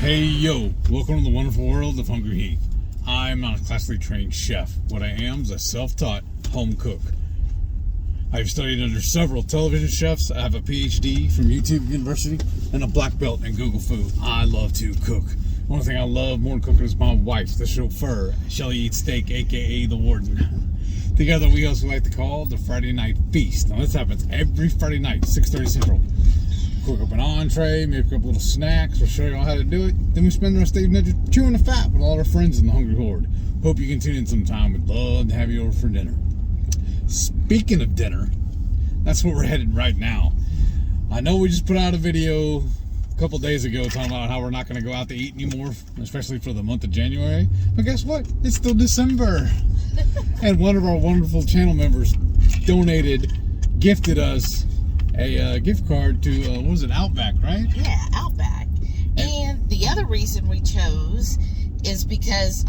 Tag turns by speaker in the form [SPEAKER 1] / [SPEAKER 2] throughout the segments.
[SPEAKER 1] Hey yo, welcome to the wonderful world of HungryHeath. I'm not a classically trained chef. What I am is a self-taught home cook. I've studied under several television chefs. I have a PhD from YouTube University and a black belt in Google Food. I love to cook. One thing I love more than cooking is my wife, the chauffeur. Shelly eats steak, aka the warden. Together we also like to call the Friday Night Feast. Now this happens every Friday night, 6:30 Central. Cook up an entree, make up little snacks, we'll show you all how to do it. Then we spend the rest of the evening chewing the fat with all our friends in the Hungry Horde. Hope you can tune in sometime. We'd love to have you over for dinner. Speaking of dinner, that's where we're headed right now. I know we just put out a video a couple days ago talking about how we're not going to go out to eat anymore, especially for the month of January. But guess what? It's still December. And one of our wonderful channel members gifted us a gift card to, what was it, Outback, right?
[SPEAKER 2] Yeah, Outback. And the other reason we chose is because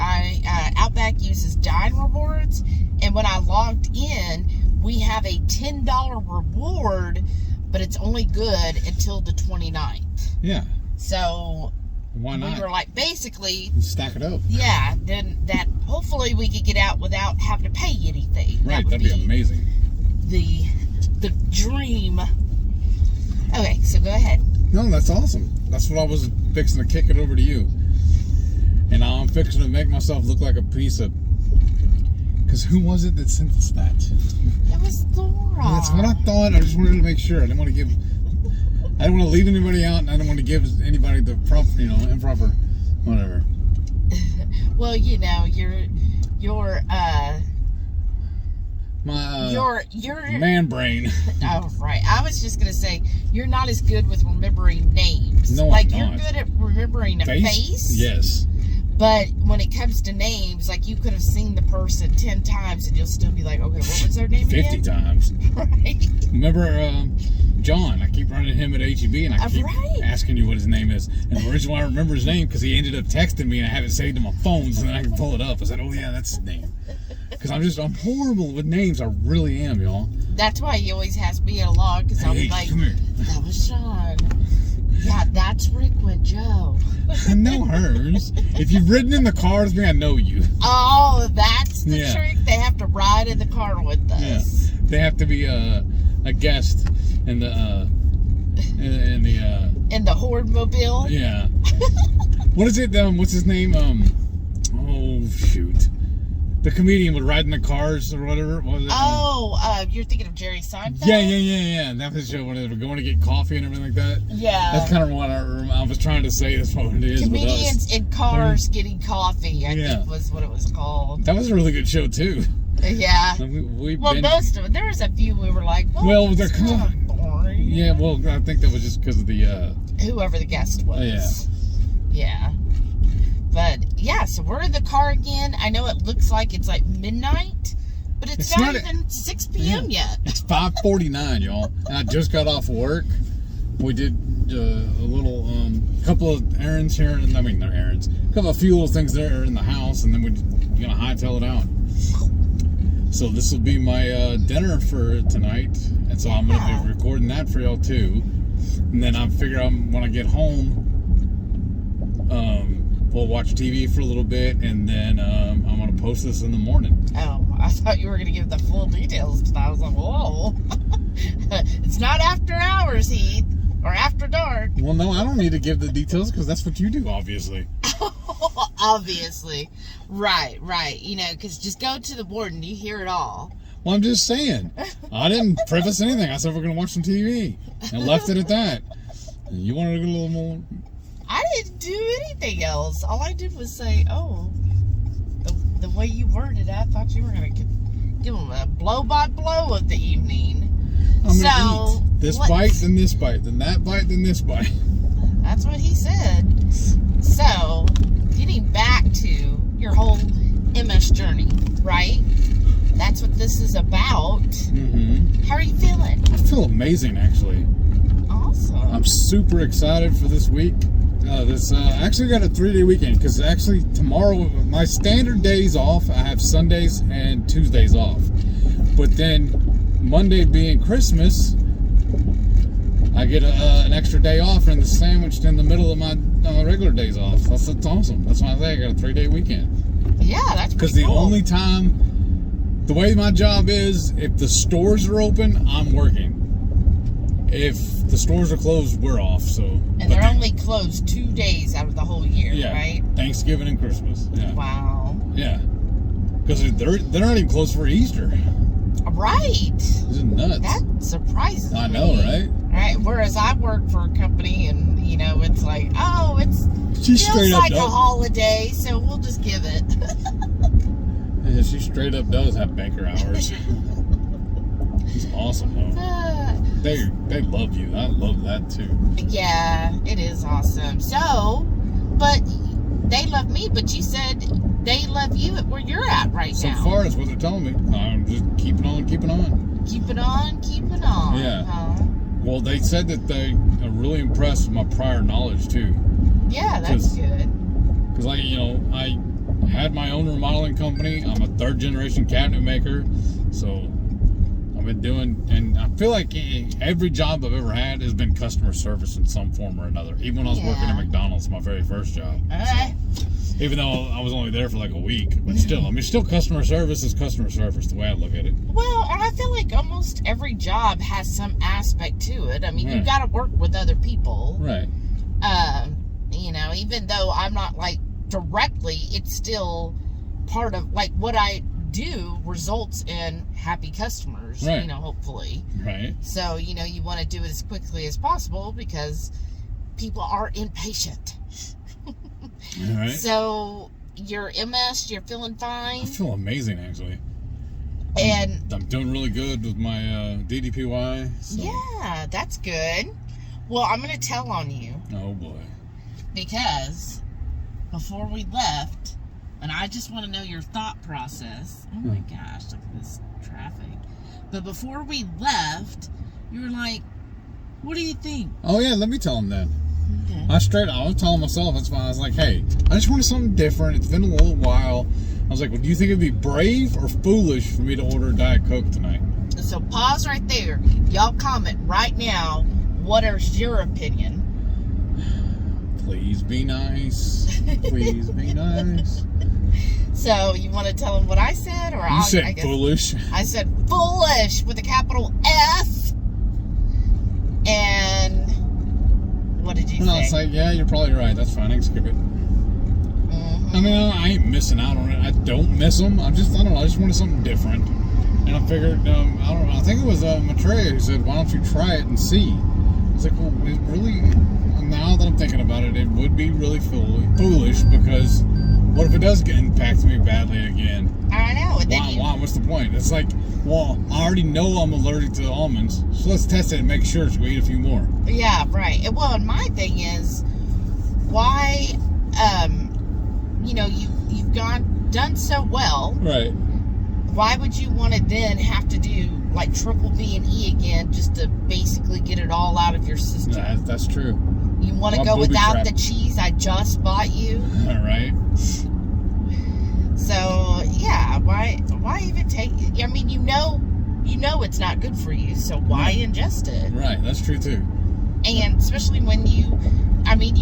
[SPEAKER 2] Outback uses Dine Rewards, and when I logged in, we have a $10 reward, but it's only good until the 29th.
[SPEAKER 1] Yeah.
[SPEAKER 2] So
[SPEAKER 1] why not?
[SPEAKER 2] We were like, basically,
[SPEAKER 1] stack it up.
[SPEAKER 2] Yeah, then that hopefully we could get out without having to pay anything.
[SPEAKER 1] Right, that'd be amazing.
[SPEAKER 2] The dream. Okay, so go ahead.
[SPEAKER 1] No, that's awesome. That's what I was fixing to kick it over to you. And now I'm fixing to make myself look like a piece of... Because who was it that sent us that?
[SPEAKER 2] It was Laura.
[SPEAKER 1] That's what I thought. I just wanted to make sure. I didn't want to leave anybody out, and I didn't want to give anybody the proper, improper, whatever.
[SPEAKER 2] Well, your
[SPEAKER 1] man brain.
[SPEAKER 2] Oh, right. I was just gonna say you're not as good with remembering names.
[SPEAKER 1] No,
[SPEAKER 2] like
[SPEAKER 1] I'm
[SPEAKER 2] you're
[SPEAKER 1] not.
[SPEAKER 2] good at remembering a face.
[SPEAKER 1] Yes.
[SPEAKER 2] But when it comes to names, like you could have seen the person 10 times and you'll still be like, okay, what was their name
[SPEAKER 1] 50
[SPEAKER 2] again?
[SPEAKER 1] times.
[SPEAKER 2] Right.
[SPEAKER 1] Remember John? I keep running him at HEB, and I keep asking you what his name is. And the reason why I remember his name because he ended up texting me, and I have it saved in my phone, so then I can pull it up. I said, oh yeah, that's his name. Because I'm horrible with names. I really am, y'all.
[SPEAKER 2] That's why he always has me in a log, because I'll be like,
[SPEAKER 1] come here.
[SPEAKER 2] That was Sean. Yeah, that's Rick with Joe.
[SPEAKER 1] I know hers. If you've ridden in the car with me, I know you.
[SPEAKER 2] Oh, that's the trick. They have to ride in the car with us.
[SPEAKER 1] Yeah. They have to be a guest in the
[SPEAKER 2] Horde mobile.
[SPEAKER 1] Yeah. What is it? What's his name? Oh shoot. The comedian would ride in the cars or whatever. What was it?
[SPEAKER 2] Oh, you're thinking of Jerry Seinfeld?
[SPEAKER 1] Yeah. That was the show when they were going to get coffee and everything like that.
[SPEAKER 2] Yeah.
[SPEAKER 1] That's kind of what I was trying to say. That's what it is.
[SPEAKER 2] Comedians in cars getting coffee, I think was what it was called.
[SPEAKER 1] That was a really good show too.
[SPEAKER 2] Yeah. Most of it. There was a few we were like, well, they're kind of boring.
[SPEAKER 1] Yeah, well, I think that was just because of the...
[SPEAKER 2] whoever the guest was. Yeah. But, yeah, so we're in the car again. I know it looks like it's like midnight, but it's not even 6 p.m. yet.
[SPEAKER 1] It's 5:49, y'all. And I just got off work. We did a little, couple of errands here. A few little things there in the house, and then we're going to hightail it out. So this will be my dinner for tonight. And so I'm going to be recording that for y'all, too. And then I figure when I get home, we'll watch TV for a little bit, and then I'm going to post this in the morning.
[SPEAKER 2] Oh, I thought you were going to give the full details tonight. I was like, whoa. It's not after hours, Heath, or after dark.
[SPEAKER 1] Well, no, I don't need to give the details because that's what you do, obviously.
[SPEAKER 2] Obviously. Right. Because just go to the board and you hear it all.
[SPEAKER 1] Well, I'm just saying. I didn't preface anything. I said we're going to watch some TV and left it at that. And you wanted to go a little more...
[SPEAKER 2] I didn't do anything else. All I did was say, the way you worded it, I thought you were going to give them a blow-by-blow of the evening.
[SPEAKER 1] I'm going to eat this bite, then this bite, then that bite, then this bite.
[SPEAKER 2] That's what he said. So, getting back to your whole MS journey, right? That's what this is about. Mm-hmm. How are you feeling?
[SPEAKER 1] I feel amazing, actually.
[SPEAKER 2] Awesome.
[SPEAKER 1] I'm super excited for this week. I actually got a 3-day weekend because actually tomorrow, my standard days off, I have Sundays and Tuesdays off. But then Monday being Christmas, I get an extra day off and it's sandwiched in the middle of my regular days off. That's awesome. That's why I say I got a 3-day weekend.
[SPEAKER 2] Yeah, that's
[SPEAKER 1] because
[SPEAKER 2] pretty
[SPEAKER 1] the
[SPEAKER 2] cool.
[SPEAKER 1] only time, the way my job is, if the stores are open, I'm working. If the stores are closed, we're off. So,
[SPEAKER 2] and they're only closed 2 days out of the whole year,
[SPEAKER 1] yeah,
[SPEAKER 2] right?
[SPEAKER 1] Thanksgiving and Christmas. Yeah.
[SPEAKER 2] Wow.
[SPEAKER 1] Yeah. Because they're not even closed for Easter.
[SPEAKER 2] Right.
[SPEAKER 1] This is nuts.
[SPEAKER 2] That surprises me.
[SPEAKER 1] I know, right?
[SPEAKER 2] Right. Whereas I work for a company, and it's like, oh,
[SPEAKER 1] She
[SPEAKER 2] feels
[SPEAKER 1] straight
[SPEAKER 2] like
[SPEAKER 1] up
[SPEAKER 2] a
[SPEAKER 1] does.
[SPEAKER 2] holiday, so we'll just give it.
[SPEAKER 1] Yeah, she straight up does have banker hours. It's awesome though. They love you. I love that too.
[SPEAKER 2] Yeah, it is awesome. So, but they love me, but you said they love you at where you're at right
[SPEAKER 1] So
[SPEAKER 2] now.
[SPEAKER 1] far, that's what they're telling me. I'm just keeping on, keeping on.
[SPEAKER 2] Keeping on, keeping on.
[SPEAKER 1] Yeah.
[SPEAKER 2] Huh?
[SPEAKER 1] Well, they said that they are really impressed with my prior knowledge too.
[SPEAKER 2] Yeah, that's good.
[SPEAKER 1] Because I had my own remodeling company. I'm a 3rd generation cabinet maker, so I've been doing, and I feel like every job I've ever had has been customer service in some form or another. Even when I was working at McDonald's, my very first job. Even though I was only there for like a week, but still, still customer service is customer service, the way I look at it.
[SPEAKER 2] Well, and I feel like almost every job has some aspect to it. I mean,
[SPEAKER 1] Right.
[SPEAKER 2] you got to work with other people.
[SPEAKER 1] Right.
[SPEAKER 2] Even though I'm not like directly, it's still part of like what I do results in happy customers,
[SPEAKER 1] Right.
[SPEAKER 2] hopefully.
[SPEAKER 1] Right.
[SPEAKER 2] So, you want to do it as quickly as possible because people are impatient.
[SPEAKER 1] All right.
[SPEAKER 2] So, you're MS, you're feeling fine.
[SPEAKER 1] I feel amazing, actually.
[SPEAKER 2] And
[SPEAKER 1] I'm doing really good with my DDPY. So.
[SPEAKER 2] yeah, that's good. Well, I'm going to tell on you
[SPEAKER 1] Oh boy.
[SPEAKER 2] because before we left, and I just want to know your thought process. Oh my gosh, look at this traffic. But before we left, you were like, what do you think?
[SPEAKER 1] Oh yeah, let me tell them then.
[SPEAKER 2] Okay.
[SPEAKER 1] I was telling myself, that's why I was like, hey, I just wanted something different. It's been a little while. I was like, well, do you think it'd be brave or foolish for me to order a Diet Coke tonight?
[SPEAKER 2] So pause right there. Y'all comment right now. What is your opinion?
[SPEAKER 1] Please be nice. Please be nice.
[SPEAKER 2] So you want to tell them what I said, or
[SPEAKER 1] You said foolish.
[SPEAKER 2] I said foolish with a capital F. And what did you say?
[SPEAKER 1] No, it's like, yeah, you're probably right. That's fine. I can skip it.
[SPEAKER 2] Mm-hmm.
[SPEAKER 1] I mean, I ain't missing out on it. I don't miss them. I don't know. I just wanted something different. And I figured, I don't know. I think it was Maitreya who said, why don't you try it and see? I was like, well, it really, now that I'm thinking about it, it would be really foolish because what if it does impact me badly again?
[SPEAKER 2] I know. And then
[SPEAKER 1] Why? What's the point? It's like, well, I already know I'm allergic to almonds, so let's test it and make sure so we eat a few more.
[SPEAKER 2] Yeah, right. Well, and my thing is, why, you've done so well.
[SPEAKER 1] Right.
[SPEAKER 2] Why would you want to then have to do like triple B and E again just to basically get it all out of your system?
[SPEAKER 1] That's true.
[SPEAKER 2] You want to go without the cheese I just bought you?
[SPEAKER 1] All right.
[SPEAKER 2] So yeah, why even take it? I mean, you know it's not good for you, so why ingest it?
[SPEAKER 1] Right, that's true too.
[SPEAKER 2] And especially when you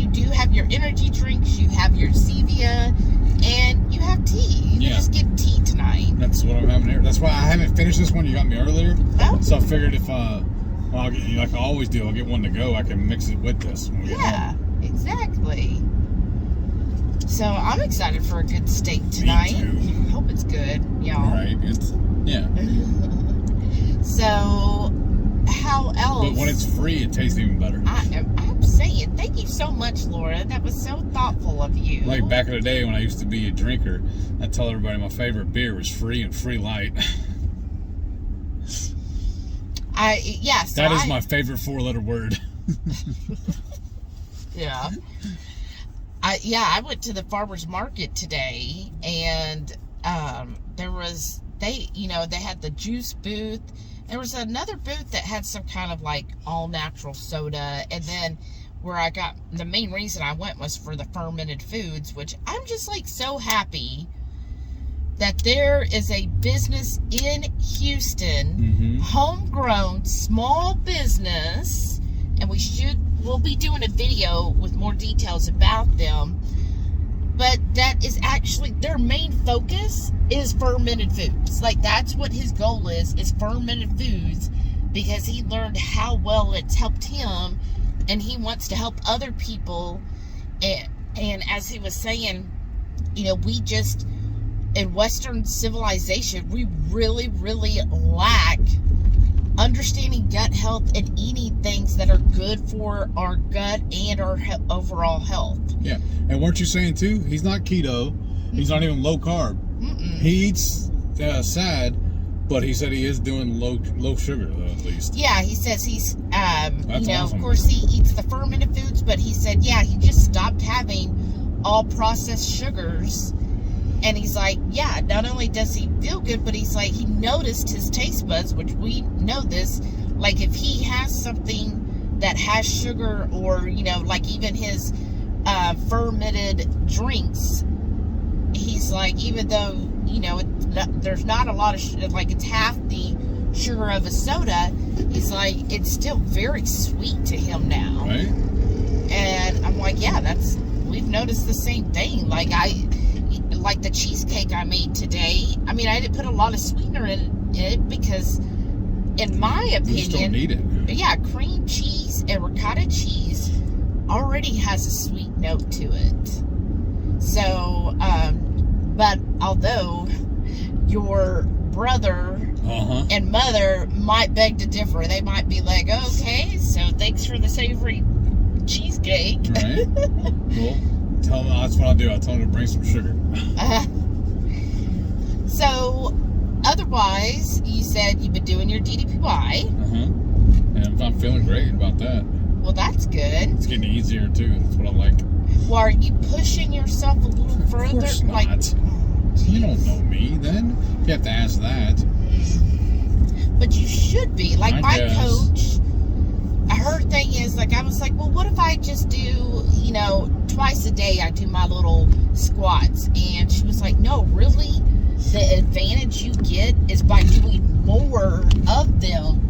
[SPEAKER 2] do have your energy drinks, you have your Stevia, and you have tea. You can just get tea tonight.
[SPEAKER 1] That's what I'm having here. That's why I haven't finished this one you got me earlier.
[SPEAKER 2] Oh.
[SPEAKER 1] So I figured if I'll get, like I always do, I'll get one to go. I can mix it with this when we get home.
[SPEAKER 2] Exactly. So I'm excited for a good steak tonight.
[SPEAKER 1] Me too.
[SPEAKER 2] Hope it's good, y'all.
[SPEAKER 1] Right. Yeah.
[SPEAKER 2] So how else?
[SPEAKER 1] But when it's free, it tastes even better.
[SPEAKER 2] I'm saying, thank you so much, Laura. That was so thoughtful of you.
[SPEAKER 1] Like back in the day when I used to be a drinker, I'd tell everybody my favorite beer was free and free light. That is my favorite 4-letter word.
[SPEAKER 2] Yeah. I went to the farmer's market today, and they had the juice booth. There was another booth that had some kind of like all natural soda, and then where I got the main reason I went was for the fermented foods, which I'm just like so happy that there is a business in Houston, homegrown small business, and we'll be doing a video with more details about them. But that is actually their main focus is fermented foods. Like, that's what his goal is fermented foods, because he learned how well it's helped him, and he wants to help other people. And as he was saying, you know, we just, in Western civilization, we really, really lack understanding gut health and eating things that are good for our gut and our overall health.
[SPEAKER 1] Yeah, and weren't you saying too, he's not keto, he's not even low carb. He eats sad, but he said he is doing low sugar though, at least.
[SPEAKER 2] Yeah, he says he's you know,
[SPEAKER 1] awesome.
[SPEAKER 2] Of course he eats the fermented foods, but he said, yeah, he just stopped having all processed sugars. And he's like, yeah, not only does he feel good, but he's like, he noticed his taste buds, which we know this. Like, if he has something that has sugar, or, you know, like even his fermented drinks, he's like, even though, you know, there's not a lot of sugar, like it's half the sugar of a soda, he's like, it's still very sweet to him now.
[SPEAKER 1] Right.
[SPEAKER 2] And I'm like, yeah, we've noticed the same thing. Like the cheesecake I made today, I mean, I didn't put a lot of sweetener in it because, in my opinion,
[SPEAKER 1] you just don't need it.
[SPEAKER 2] Yeah, cream cheese and ricotta cheese already has a sweet note to it. So, but although your brother and mother might beg to differ, they might be like, okay, so thanks for the savory cheesecake.
[SPEAKER 1] Right. Well, tell them that's what I'll do. I'll tell them to bring some sugar.
[SPEAKER 2] So, otherwise, you said you've been doing your DDPY.
[SPEAKER 1] And I'm feeling great about that.
[SPEAKER 2] Well, that's good.
[SPEAKER 1] It's getting easier too. That's what I like.
[SPEAKER 2] Well, are you pushing yourself a little further?
[SPEAKER 1] Of course not.
[SPEAKER 2] Like,
[SPEAKER 1] you don't know me then. You have to ask that.
[SPEAKER 2] But you should be. Like,
[SPEAKER 1] I
[SPEAKER 2] my
[SPEAKER 1] guess.
[SPEAKER 2] coach, her thing is, like, I was like, well, what if I just do, you know, twice a day I do my little squats? And she was like, no, really, the advantage you get is by doing more of them.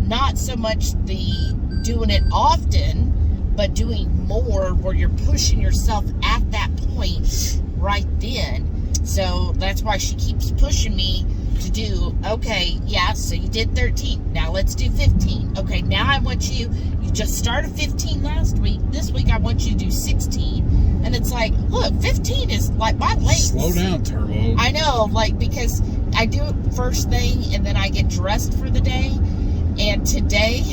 [SPEAKER 2] Not so much the doing it often, but doing more where you're pushing yourself at that point right then. So that's why she keeps pushing me to do, okay, yeah, so you did 13. Now let's do 15. Okay, now I want you just started 15 last week. This week I want you to do 16. And it's like, look, 15 is like my legs.
[SPEAKER 1] Slow down, Turbo.
[SPEAKER 2] I know, like, because I do it first thing and then I get dressed for the day. And today,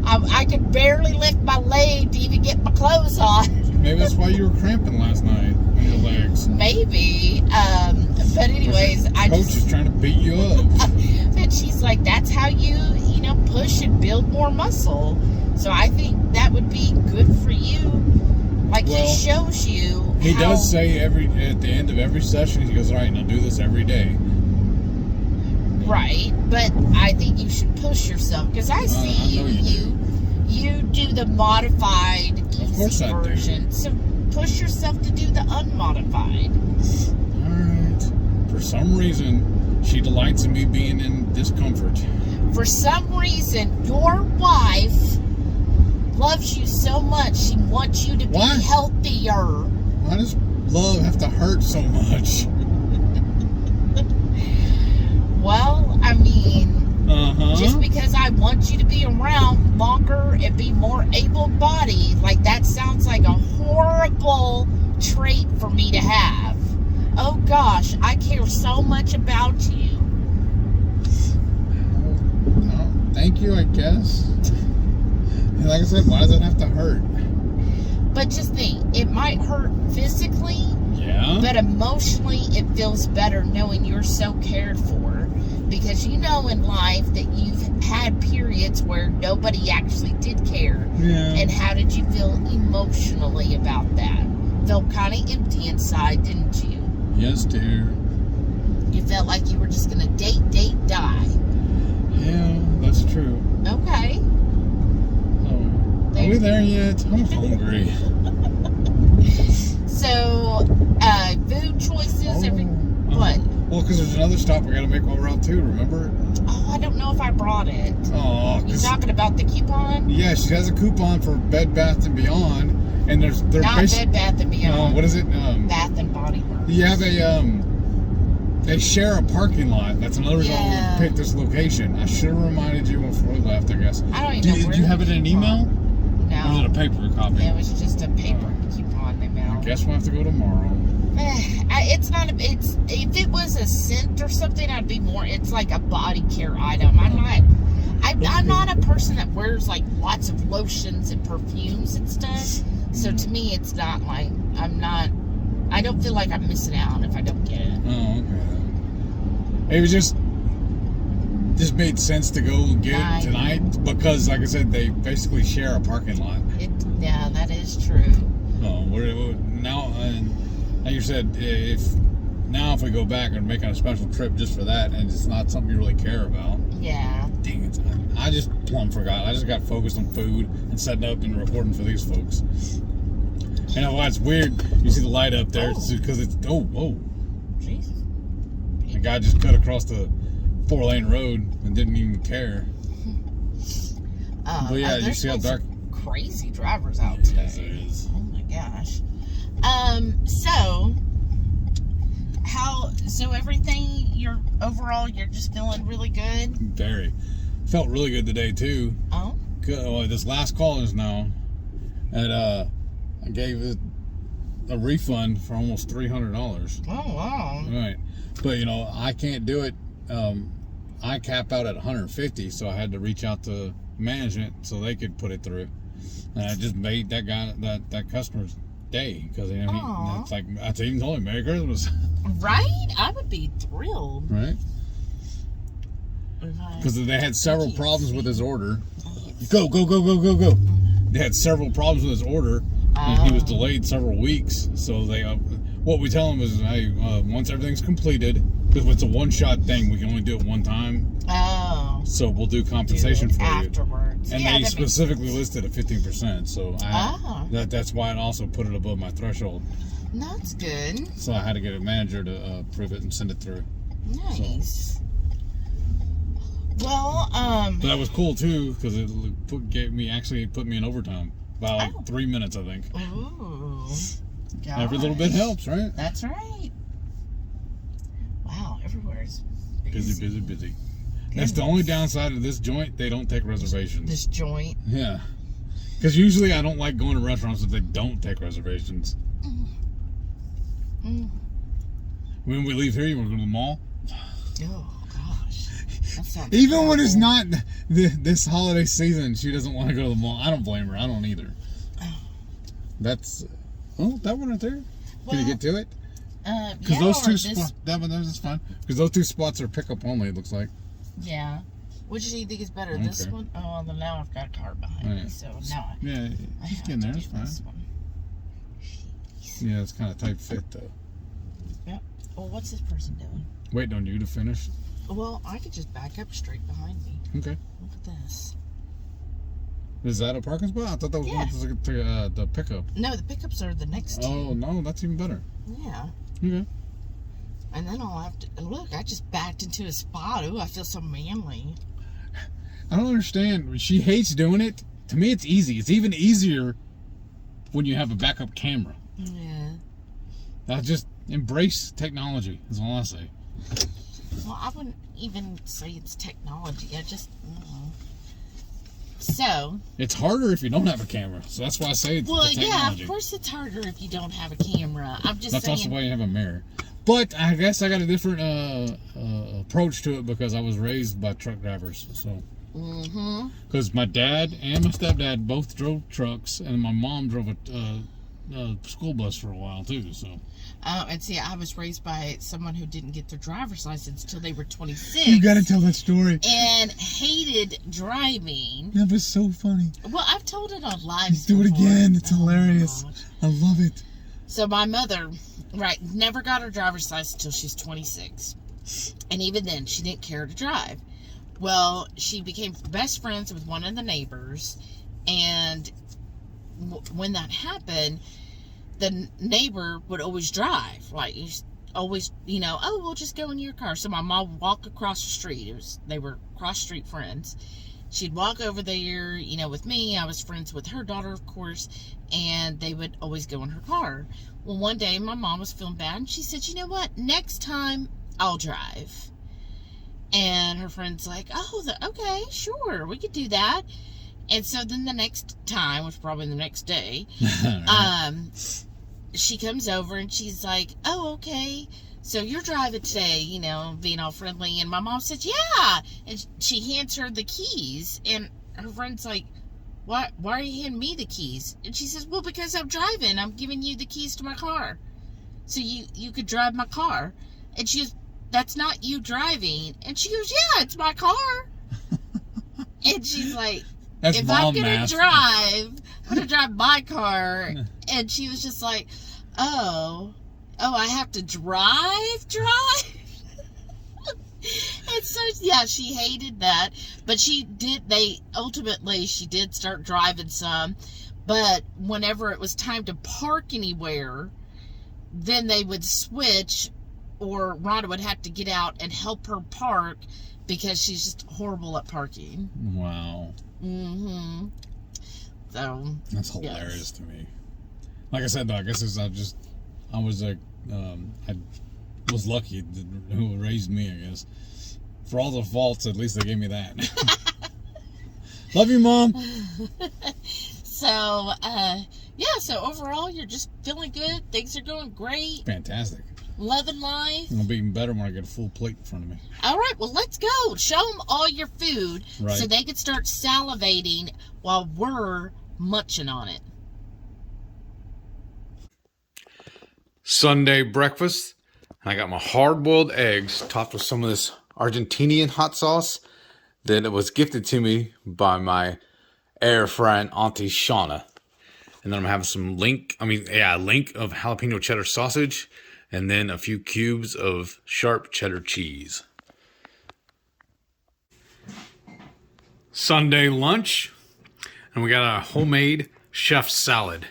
[SPEAKER 2] I could barely lift my leg to even get my clothes on.
[SPEAKER 1] Maybe that's why you were cramping last night on your legs.
[SPEAKER 2] Maybe. But anyways,
[SPEAKER 1] Coach is trying to beat you up.
[SPEAKER 2] And she's like, that's how you push and build more muscle. So I think that would be good for you. Like, well, he shows you.
[SPEAKER 1] He does say at the end of every session, he goes, all right, now do this every day.
[SPEAKER 2] Right, but I think you should push yourself, because I see you do the modified easy version. So push yourself to do the unmodified. Alright.
[SPEAKER 1] For some reason, she delights in me being in discomfort.
[SPEAKER 2] For some reason, your wife loves you so much, she wants you to be healthier.
[SPEAKER 1] Why does love have to hurt so much?
[SPEAKER 2] Well, I mean, just because I want you to be around longer and be more able-bodied, like, that sounds like a horrible trait for me to have. Oh gosh, I care so much about you.
[SPEAKER 1] Well, thank you, I guess. And like I said, why does it have to hurt?
[SPEAKER 2] But just think, it might hurt physically, but emotionally it feels better knowing you're so cared for. Because you know in life that you've had periods where nobody actually did care.
[SPEAKER 1] Yeah.
[SPEAKER 2] And how did you feel emotionally about that? Felt kind of empty inside, didn't you?
[SPEAKER 1] Yes, dear.
[SPEAKER 2] You felt like you were just going to date, die.
[SPEAKER 1] Yeah, that's true.
[SPEAKER 2] Okay.
[SPEAKER 1] Are we there yet? I'm hungry.
[SPEAKER 2] So, food choices, what?
[SPEAKER 1] Well, because there's another stop we got to make while we're out too, remember?
[SPEAKER 2] Oh, I don't know if I brought it.
[SPEAKER 1] Oh,
[SPEAKER 2] You talking about the coupon?
[SPEAKER 1] Yeah, she has a coupon for Bed Bath and Beyond, and they're
[SPEAKER 2] not Bed Bath and Beyond.
[SPEAKER 1] What is it?
[SPEAKER 2] Bath and Body Works.
[SPEAKER 1] You have they share a parking lot. That's another reason I picked this location. I should have reminded you before we left, I guess.
[SPEAKER 2] I don't even know where.
[SPEAKER 1] Do you have it in an email?
[SPEAKER 2] No.
[SPEAKER 1] Or was it a paper copy?
[SPEAKER 2] Yeah, it was just a paper coupon they mailed.
[SPEAKER 1] I guess we'll have to go tomorrow.
[SPEAKER 2] It's not it's if it was a scent or something, I'd be more. It's like a body care item. I'm not a person that wears like lots of lotions and perfumes and stuff. So to me, it's not like I don't feel like I'm missing out if I don't get it.
[SPEAKER 1] Oh, okay. It was just made sense to go get it tonight because, like I said, they basically share a parking lot.
[SPEAKER 2] Yeah, that is true.
[SPEAKER 1] Oh, now, and like you said, if we go back and make a special trip just for that, and it's not something you really care about.
[SPEAKER 2] Yeah.
[SPEAKER 1] Dang it! I just plumb forgot. I just got focused on food and setting up and recording for these folks. And why it's weird, you see the light up there, it's because it's whoa.
[SPEAKER 2] Jesus.
[SPEAKER 1] The guy just cut across the 4-lane road and didn't even care. But yeah, you see how dark.
[SPEAKER 2] Crazy drivers out today.
[SPEAKER 1] Yes, there is.
[SPEAKER 2] Oh my gosh. So everything you're just feeling really good?
[SPEAKER 1] Very. Felt really good today too.
[SPEAKER 2] Oh.
[SPEAKER 1] Good. Well, this last call is now, and I gave it a refund for almost $300.
[SPEAKER 2] Oh wow.
[SPEAKER 1] Right. But I can't do it. I cap out at 150, so I had to reach out to management so they could put it through. And I just made that guy, that customer's day, because it's like I even told him Merry Christmas.
[SPEAKER 2] Right? I would be thrilled.
[SPEAKER 1] Right? Because they had several problems with his order. Go. They had several problems with his order, and he was delayed several weeks. So they, what we tell him is, hey, once everything's completed, because it's a one-shot thing, we can only do it one time.
[SPEAKER 2] Oh.
[SPEAKER 1] So we'll do compensation for
[SPEAKER 2] afterwards.
[SPEAKER 1] you. And they specifically listed at 15%. So that's why it also put it above my threshold.
[SPEAKER 2] That's good.
[SPEAKER 1] So I had to get a manager to approve it and send it through.
[SPEAKER 2] Nice. So. Well,
[SPEAKER 1] But that was cool too, because it put me in overtime by like 3 minutes, I think.
[SPEAKER 2] Ooh. Gosh.
[SPEAKER 1] Every little bit helps, right?
[SPEAKER 2] That's right. Wow, everywhere's
[SPEAKER 1] busy. Goodness. That's the only downside of this joint. They don't take reservations.
[SPEAKER 2] This joint?
[SPEAKER 1] Yeah. Because usually I don't like going to restaurants if they don't take reservations. When we leave here, you want to go to the mall?
[SPEAKER 2] Oh, gosh. That sounds
[SPEAKER 1] Even
[SPEAKER 2] horrible.
[SPEAKER 1] when it's not this holiday season, she doesn't want to go to the mall. I don't blame her. I don't either. That's... Oh, that one right there.
[SPEAKER 2] Well,
[SPEAKER 1] can you get to it? Because those two spots... That's fine. Because those two spots are pickup only, it looks like.
[SPEAKER 2] Yeah. Which do you think is better? This one? Oh, well, then now I've got a cart behind me, so now
[SPEAKER 1] he's getting there. It's fine. Yeah, it's kind of tight fit, though.
[SPEAKER 2] Yep. Well, what's this person doing?
[SPEAKER 1] Waiting on you to finish.
[SPEAKER 2] Well, I could just back up straight behind me.
[SPEAKER 1] Okay.
[SPEAKER 2] Look at this.
[SPEAKER 1] Is that a parking spot? I thought that was the pickup.
[SPEAKER 2] No, the pickups are the next two.
[SPEAKER 1] Oh, no, that's even better.
[SPEAKER 2] Yeah.
[SPEAKER 1] Okay.
[SPEAKER 2] And then I'll have to... Look, I just backed into a spot. Ooh, I feel so manly.
[SPEAKER 1] I don't understand. She hates doing it. To me, it's easy. It's even easier when you have a backup camera.
[SPEAKER 2] Yeah.
[SPEAKER 1] I just embrace technology, is all I say.
[SPEAKER 2] Well, I wouldn't even say it's technology. I just... So...
[SPEAKER 1] It's harder if you don't have a camera. So that's why I say it's technology.
[SPEAKER 2] Yeah, of course it's harder if you don't have a camera. I'm just saying...
[SPEAKER 1] That's also why you have a mirror. But I guess I got a different approach to it because I was raised by truck drivers. So, because my dad and my stepdad both drove trucks, and my mom drove a school bus for a while too. So,
[SPEAKER 2] and see, I was raised by someone who didn't get their driver's license till they were 26.
[SPEAKER 1] You got to tell that story.
[SPEAKER 2] And hated driving.
[SPEAKER 1] That was so funny.
[SPEAKER 2] Well, I've told it on live.
[SPEAKER 1] Let's do it again. It's hilarious. I love it.
[SPEAKER 2] So my mother, never got her driver's license until she's 26. And even then, she didn't care to drive. Well, she became best friends with one of the neighbors. And when that happened, the neighbor would always drive. Like, always, you know, oh, we'll just go in your car. So my mom would walk across the street. They were cross-street friends. She'd walk over there, you know, with me. I was friends with her daughter, of course, and they would always go in her car. Well, one day my mom was feeling bad, and she said, you know what, next time I'll drive. And her friend's like, oh, okay, sure, we could do that. And so then the next time, which was probably the next day, she comes over and she's like, oh, okay, so you're driving today, you know, being all friendly. And my mom said, yeah. And she hands her the keys. And her friend's like, why are you handing me the keys? And she says, well, because I'm driving. I'm giving you the keys to my car. So you could drive my car. And she goes, that's not you driving. And she goes, yeah, it's my car. And she's like,
[SPEAKER 1] That's
[SPEAKER 2] if I'm
[SPEAKER 1] mom
[SPEAKER 2] going to
[SPEAKER 1] math.
[SPEAKER 2] drive, I'm going to drive my car. And she was just like, oh, I have to drive? And so, yeah, she hated that. But she did start driving some. But whenever it was time to park anywhere, then they would switch, or Rhonda would have to get out and help her park because she's just horrible at parking.
[SPEAKER 1] Wow.
[SPEAKER 2] Mm-hmm. So
[SPEAKER 1] That's hilarious to me. Like I said, though, I guess I was lucky who raised me, I guess. For all the faults, at least they gave me that. Love you, Mom.
[SPEAKER 2] So, so overall, you're just feeling good. Things are going great.
[SPEAKER 1] Fantastic.
[SPEAKER 2] Loving life.
[SPEAKER 1] It'll be even better when I get a full plate in front of me.
[SPEAKER 2] All right, well, let's go. Show them all your food so they can start salivating while we're munching on it.
[SPEAKER 1] Sunday breakfast. I got my hard-boiled eggs topped with some of this Argentinian hot sauce that it was gifted to me by my air frying auntie Shauna. And then I'm having some link of jalapeno cheddar sausage, and then a few cubes of sharp cheddar cheese. Sunday lunch, and we got a homemade chef salad.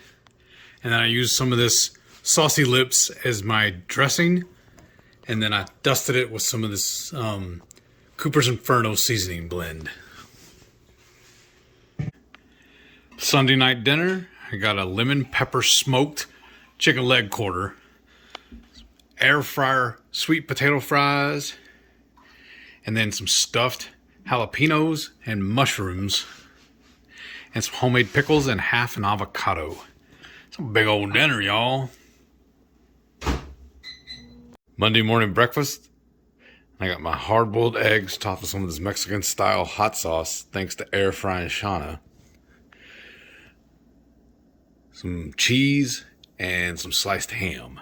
[SPEAKER 1] And then I used some of this Saucy Lips as my dressing, and then I dusted it with some of this Cooper's Inferno seasoning blend. Sunday night dinner, I got a lemon pepper smoked chicken leg quarter, air fryer sweet potato fries, and then some stuffed jalapenos and mushrooms, and some homemade pickles and half an avocado. It's a big old dinner, y'all. Monday morning breakfast, I got my hard-boiled eggs topped with some of this Mexican-style hot sauce, thanks to air frying Shauna. Some cheese and some sliced ham.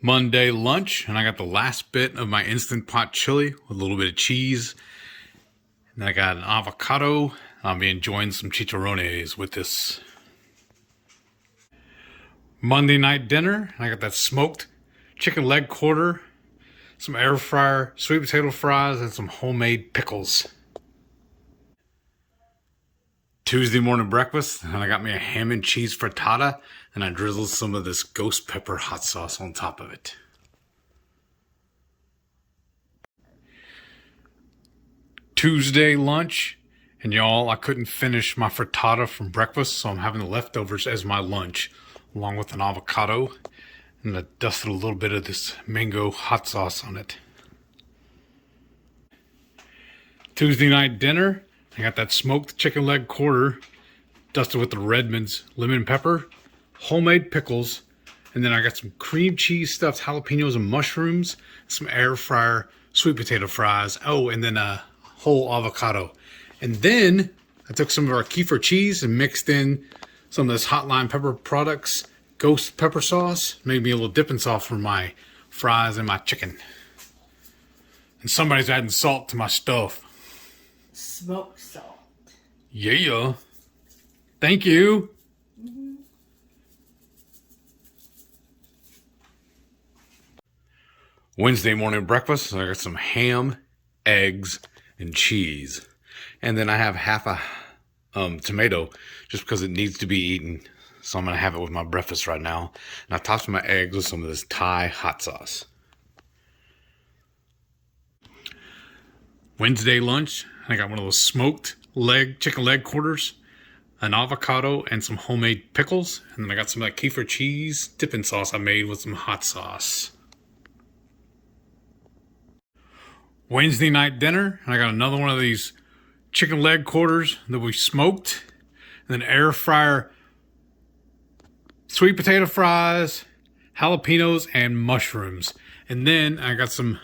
[SPEAKER 1] Monday lunch, and I got the last bit of my Instant Pot chili with a little bit of cheese. And then I got an avocado. I'll be enjoying some chicharrones with this. Monday night dinner, I got that smoked chicken leg quarter, some air fryer sweet potato fries, and some homemade pickles. Tuesday morning breakfast, and I got me a ham and cheese frittata, and I drizzled some of this ghost pepper hot sauce on top of it. Tuesday lunch, and y'all, I couldn't finish my frittata from breakfast, so I'm having the leftovers as my lunch, along with an avocado, and I dusted a little bit of this mango hot sauce on it. Tuesday night dinner, I got that smoked chicken leg quarter, dusted with the Redmond's lemon pepper, homemade pickles, and then I got some cream cheese stuffed jalapenos and mushrooms, some air fryer sweet potato fries, and then a whole avocado. And then I took some of our kefir cheese and mixed in some of this HotLine pepper products, ghost pepper sauce, made me a little dipping sauce for my fries and my chicken. And somebody's adding salt to my stuff.
[SPEAKER 2] Smoked salt.
[SPEAKER 1] Yeah. Thank you.
[SPEAKER 2] Mm-hmm.
[SPEAKER 1] Wednesday morning breakfast, I got some ham, eggs, and cheese. And then I have half a tomato just because it needs to be eaten. so I'm going to have it with my breakfast right now. And I topped my eggs with some of this Thai hot sauce. Wednesday lunch, I got one of those smoked chicken leg quarters, an avocado, and some homemade pickles. And then I got some of that kefir cheese dipping sauce I made with some hot sauce. Wednesday night dinner, I got another one of these chicken leg quarters that we smoked. And then air fryer sweet potato fries, jalapenos, and mushrooms. And then I got some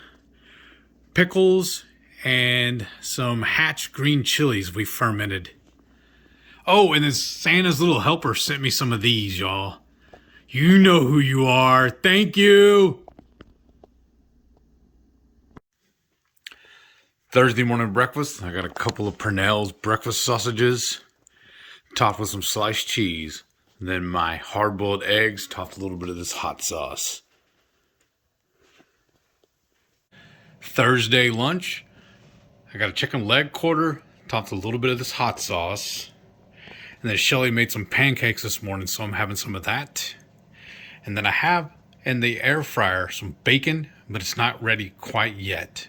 [SPEAKER 1] pickles and some hatch green chilies we fermented. Oh, and then Santa's little helper sent me some of these, y'all. You know who you are. Thank you. Thursday morning breakfast, I got a couple of Purnell's breakfast sausages, topped with some sliced cheese. And then my hard-boiled eggs, topped a little bit of this hot sauce. Thursday lunch, I got a chicken leg quarter, topped a little bit of this hot sauce. And then Shelly made some pancakes this morning, so I'm having some of that. And then I have in the air fryer some bacon, but it's not ready quite yet.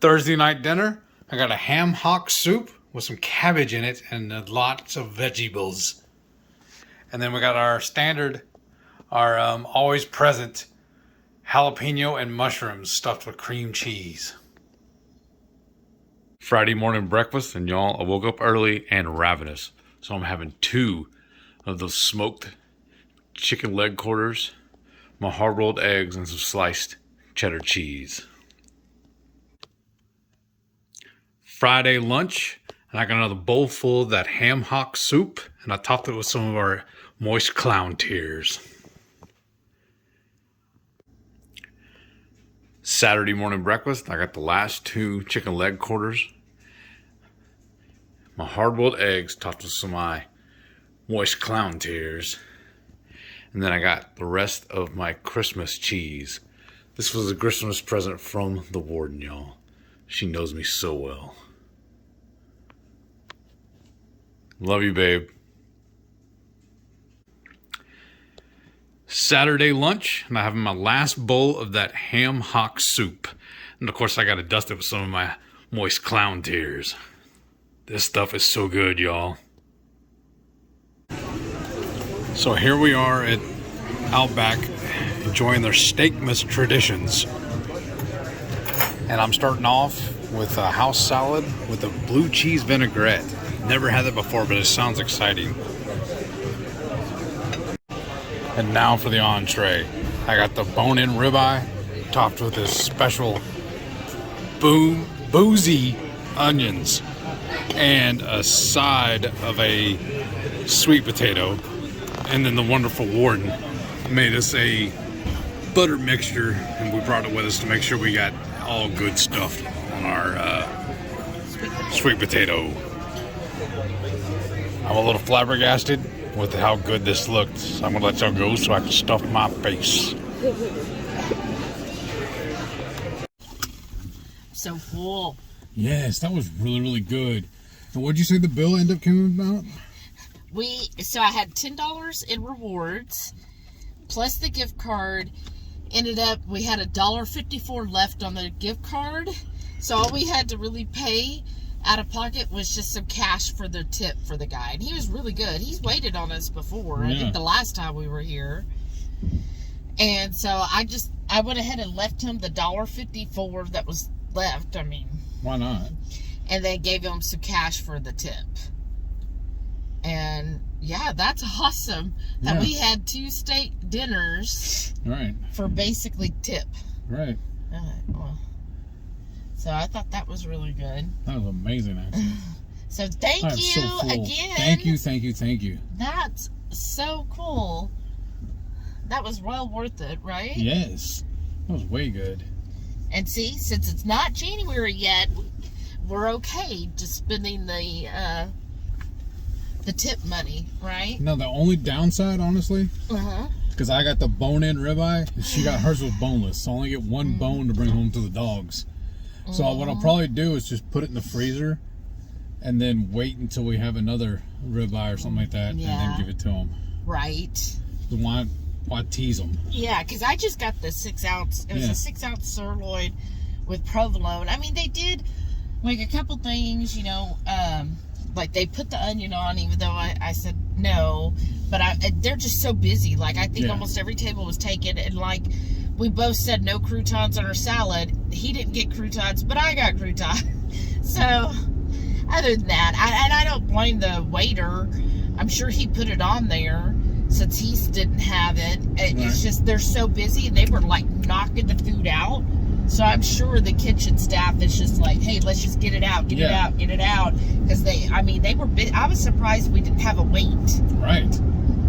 [SPEAKER 1] Thursday night dinner, I got a ham hock soup with some cabbage in it and lots of vegetables. And then we got our standard, our always present jalapeno and mushrooms stuffed with cream cheese. Friday morning breakfast, and y'all, I woke up early and ravenous. So I'm having 2 of those smoked chicken leg quarters, my hard-rolled eggs, and some sliced cheddar cheese. Friday lunch, and I got another bowl full of that ham hock soup, and I topped it with some of our moist clown tears. Saturday morning breakfast, I got the last 2 chicken leg quarters, my hard-boiled eggs topped with some of my moist clown tears, and then I got the rest of my Christmas cheese. This was a Christmas present from the warden, y'all. She knows me so well. Love you, babe. Saturday lunch, and I'm having my last bowl of that ham hock soup. And of course, I got to dust it with some of my moist clown tears. This stuff is so good, y'all. So here we are at Outback, enjoying their Steakmas traditions. And I'm starting off with a house salad with a blue cheese vinaigrette. Never had that before, but it sounds exciting. And now for the entree. I got the bone-in ribeye topped with this special boozy onions and a side of a sweet potato. And then the wonderful warden made us a butter mixture, and we brought it with us to make sure we got all good stuff on our sweet potato. I'm a little flabbergasted with how good this looked. So I'm gonna let y'all go so I can stuff my face.
[SPEAKER 2] So full.
[SPEAKER 1] Yes, that was really, really good. And what'd you say the bill ended up coming about?
[SPEAKER 2] So I had $10 in rewards, plus the gift card. Ended up, we had $1.54 left on the gift card. So all we had to really pay out of pocket was just some cash for the tip for the guy. And he was really good. He's waited on us before. Yeah. I think the last time we were here. And so I went ahead and left him the $1.54 that was left. I mean,
[SPEAKER 1] why not?
[SPEAKER 2] And then gave him some cash for the tip. And yeah, that's awesome that we had 2 steak dinners, right, for basically tip.
[SPEAKER 1] Right.
[SPEAKER 2] Well, so I thought that was really good.
[SPEAKER 1] That was amazing, actually.
[SPEAKER 2] So thank you again.
[SPEAKER 1] Thank you.
[SPEAKER 2] That's so cool. That was well worth it, right?
[SPEAKER 1] Yes. That was way good.
[SPEAKER 2] And see, since it's not January yet, we're okay just spending the tip money, right?
[SPEAKER 1] No, the only downside, honestly, because I got the bone-in ribeye, and she got hers with boneless, so I only get 1 bone to bring home to the dogs. So what I'll probably do is just put it in the freezer and then wait until we have another ribeye or something like that, and then give it to them.
[SPEAKER 2] Right.
[SPEAKER 1] Why tease them?
[SPEAKER 2] Yeah, because I just got the 6 ounce. It was a 6 ounce sirloin with provolone. I mean, they did like a couple things, you know, like they put the onion on, even though I said no. But they're just so busy. Like, I think almost every table was taken, and like we both said no croutons on our salad. He didn't get croutons, but I got croutons. So, other than that, I don't blame the waiter. I'm sure he put it on there since he didn't have it. It's just they're so busy, and they were like knocking the food out. So I'm sure the kitchen staff is just like, hey, let's just get it out, get it out, get it out. Because they were I was surprised we didn't have a wait.
[SPEAKER 1] Right.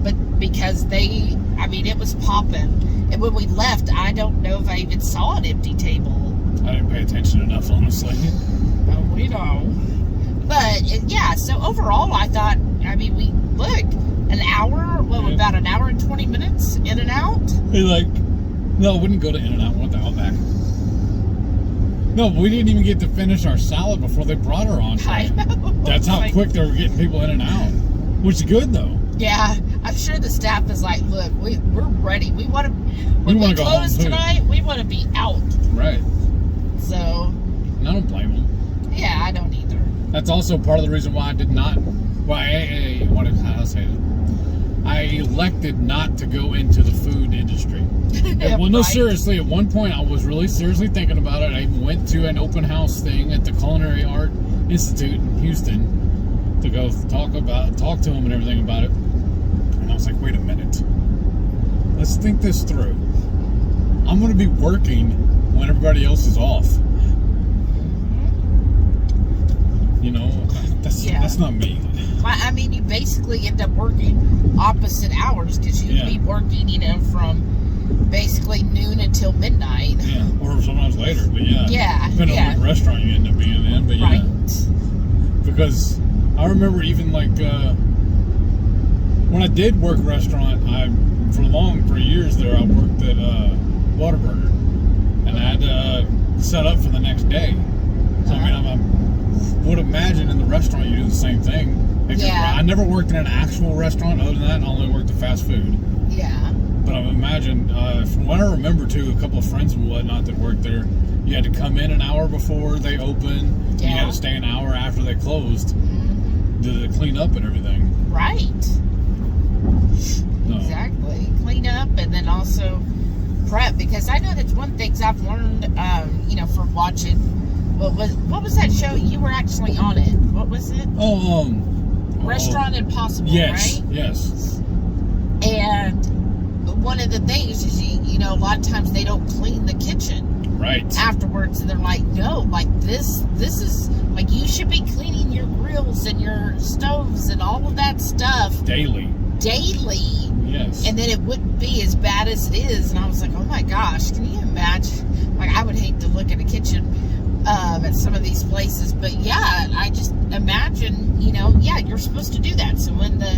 [SPEAKER 2] But because it was popping. And when we left, I don't know if I even saw an empty table.
[SPEAKER 1] I didn't pay attention enough, honestly.
[SPEAKER 2] Oh, we know. But, so overall, I thought, we looked, an hour, about an hour and 20 minutes, in and out?
[SPEAKER 1] No, we wouldn't go to In-N-Out, we went to Outback. No, we didn't even get to finish our salad before they brought her on.
[SPEAKER 2] I know.
[SPEAKER 1] That's how quick they were getting people in and out. Which is good, though.
[SPEAKER 2] Yeah, I'm sure the staff is like, look, we're ready. We want to, when we
[SPEAKER 1] go home
[SPEAKER 2] close tonight, we want to be out. Right. So.
[SPEAKER 1] And I don't blame them.
[SPEAKER 2] Yeah, I don't either.
[SPEAKER 1] That's also part of the reason why I did not, I elected not to go into the food industry. Seriously, at one point I was really seriously thinking about it. I went to an open house thing at the Culinary Art Institute in Houston to go talk to them and everything about it. And I was like, wait a minute. Let's think this through. I'm going to be working when everybody else is off. You know, that's not me.
[SPEAKER 2] You basically end up working opposite hours because you'd be working, from basically noon until midnight.
[SPEAKER 1] Yeah, or sometimes later, but depending on what restaurant you end up being in, but because I remember even like when I did work restaurant, for years there I worked at Whataburger, and I had to set up for the next day. So I would imagine in the restaurant you do the same thing. I never worked in an actual restaurant. Other than that, I only worked at fast food. Yeah. But I imagine, from what I remember too, a couple of friends and whatnot that worked there, you had to come in an hour before they opened. Yeah. You had to stay an hour after they closed to clean up and everything. Right. No. Exactly. Clean up and then also prep, because I know that's one thing I've learned, from watching. What was that show? You were actually on it. What was it? Restaurant Impossible, right? Yes. And one of the things is, a lot of times they don't clean the kitchen. Right. Afterwards, and they're like, no, like this is, like, you should be cleaning your grills and your stoves and all of that stuff. Daily. Yes. And then it wouldn't be as bad as it is. And I was like, oh my gosh, can you imagine? Like, I would hate to look at a kitchen at some of these places, but I just imagine, you're supposed to do that. So when the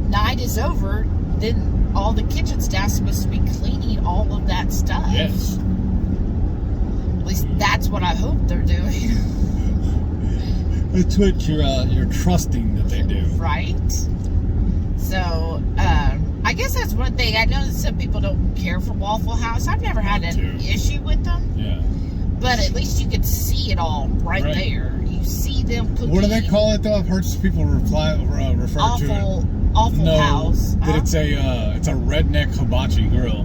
[SPEAKER 1] night is over, then all the kitchen staff's supposed to be cleaning all of that stuff. Yes. At least that's what I hope they're doing. It's what you're trusting that they do. Right. So, I guess that's one thing. I know that some people don't care for Waffle House. I've never had an issue with them. Yeah. But at least you can see it all right there. You see them cooking. What do they call it though? I've heard some people refer to it. Awful House. That it's a redneck hibachi grill.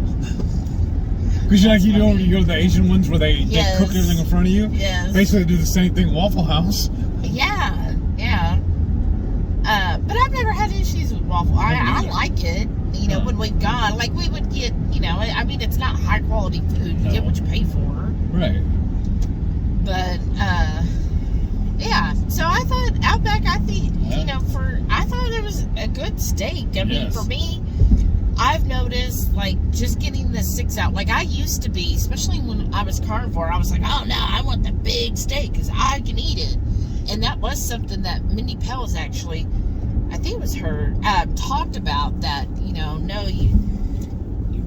[SPEAKER 1] Because you go to the Asian ones where they cook everything in front of you. Yes. Basically, they do the same thing. Waffle House. Yeah. But I've never had issues with Waffle. I like it. When we've gone, like we would get. It's not high quality food. You get what you pay for. Right. But, so I thought Outback, I thought it was a good steak. For me, I've noticed, like, just getting the 6 out. Like, I used to be, especially when I was carnivore, I was like, oh, no, I want the big steak because I can eat it. And that was something that Mindy Pell's actually, I think it was her, talked about that, no, you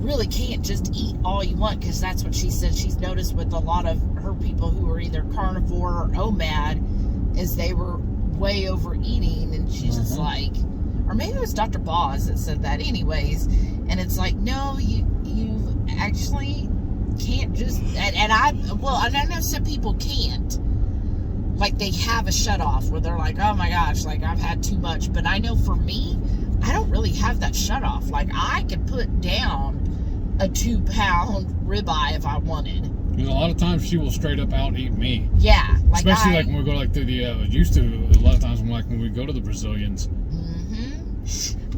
[SPEAKER 1] really can't just eat all you want, because that's what she said she's noticed with a lot of her people who are either carnivore or OMAD, is they were
[SPEAKER 2] way overeating, and she's just like, or maybe it was Dr. Boz that said that. Anyways, and it's like, no, you actually can't just, and I know some people can't. Like, they have a shut off where they're like, oh my gosh, like, I've had too much. But I know for me, I don't really have that shut off. Like, I could put down a 2-pound ribeye if I wanted.
[SPEAKER 1] A lot of times she will straight up out eat me.
[SPEAKER 2] Yeah. Like,
[SPEAKER 1] especially like when we go like to the, used to, a lot of times when we go to the Brazilians.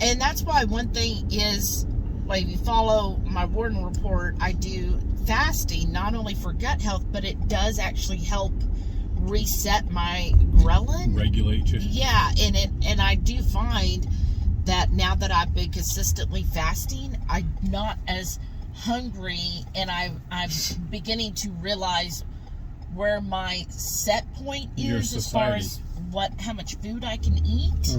[SPEAKER 2] And that's why one thing is, like, if you follow my Warden report, I do fasting, not only for gut health, but it does actually help reset my ghrelin.
[SPEAKER 1] Regulate you.
[SPEAKER 2] Yeah, and I do find that now that I've been consistently fasting, I'm not as hungry, and I'm beginning to realize where my set point is as far as how much food I can eat.